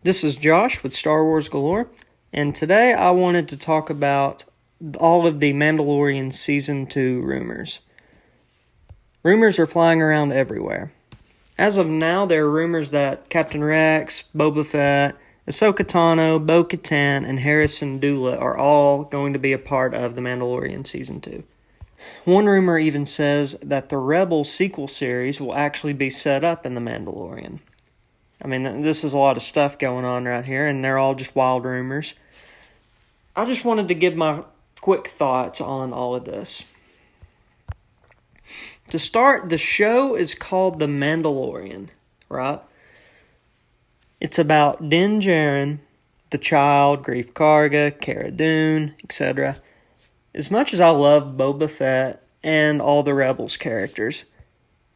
This is Josh with Star Wars Galore, and today I wanted to talk about all of the Mandalorian Season 2 rumors. Rumors are flying around everywhere. As of now, there are rumors that Captain Rex, Boba Fett, Ahsoka Tano, Bo-Katan, and Harrison Dula are all going to be a part of the Mandalorian Season 2. One rumor even says that the Rebels sequel series will actually be set up in the Mandalorian. I mean, this is a lot of stuff going on right here, and they're all just wild rumors. I just wanted to give my quick thoughts on all of this. To start, the show is called The Mandalorian, right? It's about Din Djarin, the Child, Greef Karga, Cara Dune, etc. As much as I love Boba Fett and all the Rebels characters,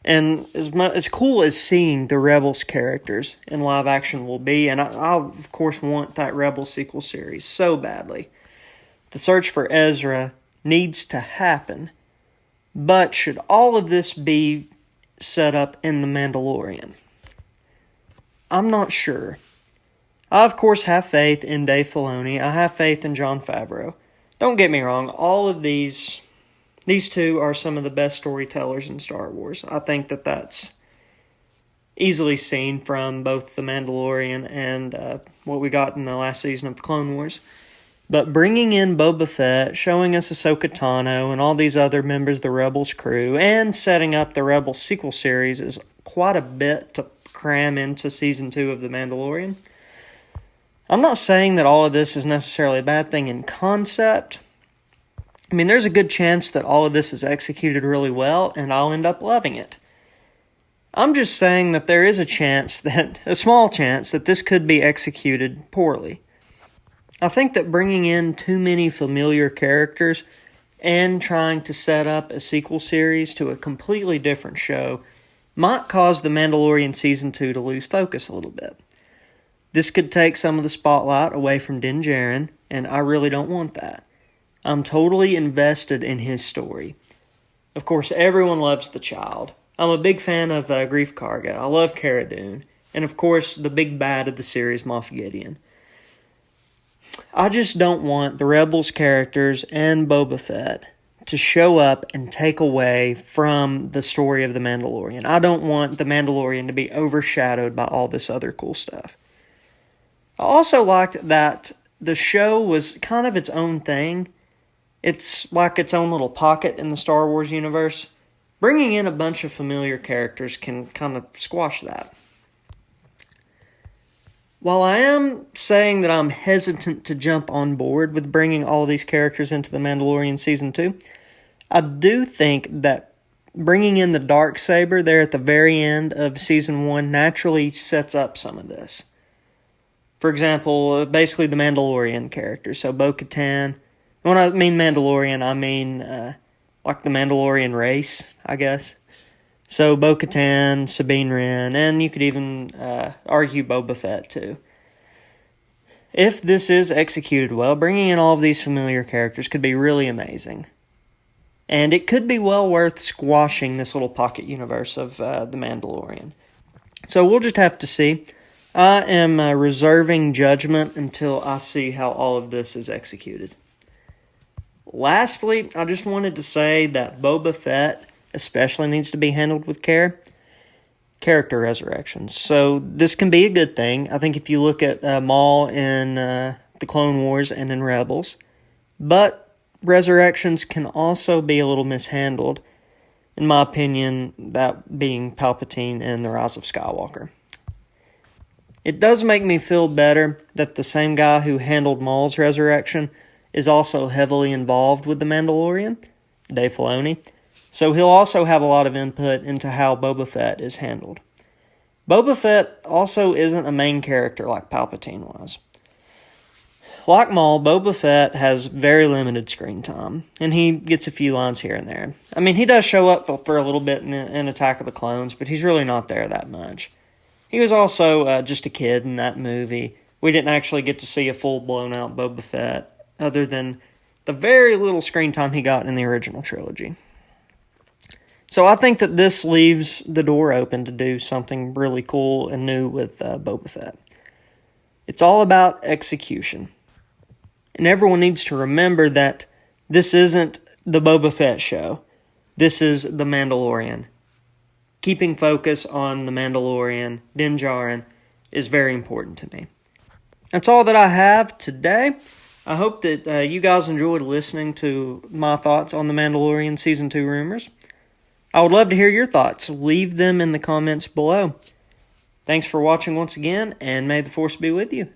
and as cool as seeing the Rebels characters in live action will be, and I of course want that Rebels sequel series so badly. The search for Ezra needs to happen, but should all of this be set up in The Mandalorian? I'm not sure. I of course have faith in Dave Filoni. I have faith in Jon Favreau. Don't get me wrong, all of these two are some of the best storytellers in Star Wars. I think that that's easily seen from both The Mandalorian and what we got in the last season of the Clone Wars. But bringing in Boba Fett, showing us Ahsoka Tano and all these other members of the Rebels crew, and setting up the Rebels sequel series is quite a bit to cram into Season 2 of The Mandalorian. I'm not saying that all of this is necessarily a bad thing in concept. I mean, there's a good chance that all of this is executed really well, and I'll end up loving it. I'm just saying that there is a small chance that this could be executed poorly. I think that bringing in too many familiar characters and trying to set up a sequel series to a completely different show might cause The Mandalorian Season 2 to lose focus a little bit. This could take some of the spotlight away from Din Djarin, and I really don't want that. I'm totally invested in his story. Of course, everyone loves the Child. I'm a big fan of Greef Karga. I love Cara Dune. And of course, the big bad of the series, Moff Gideon. I just don't want the Rebels characters and Boba Fett to show up and take away from the story of The Mandalorian. I don't want The Mandalorian to be overshadowed by all this other cool stuff. I also liked that the show was kind of its own thing. It's like its own little pocket in the Star Wars universe. Bringing in a bunch of familiar characters can kind of squash that. While I am saying that I'm hesitant to jump on board with bringing all these characters into The Mandalorian Season 2, I do think that bringing in the Darksaber there at the very end of Season 1 naturally sets up some of this. For example, basically the Mandalorian characters, so Bo-Katan. When I mean Mandalorian, I mean like the Mandalorian race, I guess. So Bo-Katan, Sabine Wren, and you could even argue Boba Fett too. If this is executed well, bringing in all of these familiar characters could be really amazing. And it could be well worth squashing this little pocket universe of The Mandalorian. So we'll just have to see. I am reserving judgment until I see how all of this is executed. Lastly, I just wanted to say that Boba Fett especially needs to be handled with care. Character resurrections. So this can be a good thing. I think if you look at Maul in the Clone Wars and in Rebels. But resurrections can also be a little mishandled. In my opinion, that being Palpatine in The Rise of Skywalker. It does make me feel better that the same guy who handled Maul's resurrection is also heavily involved with The Mandalorian, Dave Filoni. So he'll also have a lot of input into how Boba Fett is handled. Boba Fett also isn't a main character like Palpatine was. Like Maul, Boba Fett has very limited screen time, and he gets a few lines here and there. I mean, he does show up for a little bit in Attack of the Clones, but he's really not there that much. He was also just a kid in that movie. We didn't actually get to see a full blown-out Boba Fett, other than the very little screen time he got in the original trilogy. So I think that this leaves the door open to do something really cool and new with Boba Fett. It's all about execution. And everyone needs to remember that this isn't the Boba Fett show. This is the Mandalorian. Keeping focus on the Mandalorian, Din Djarin, is very important to me. That's all that I have today. I hope that you guys enjoyed listening to my thoughts on the Mandalorian Season 2 rumors. I would love to hear your thoughts. Leave them in the comments below. Thanks for watching once again, and may the Force be with you.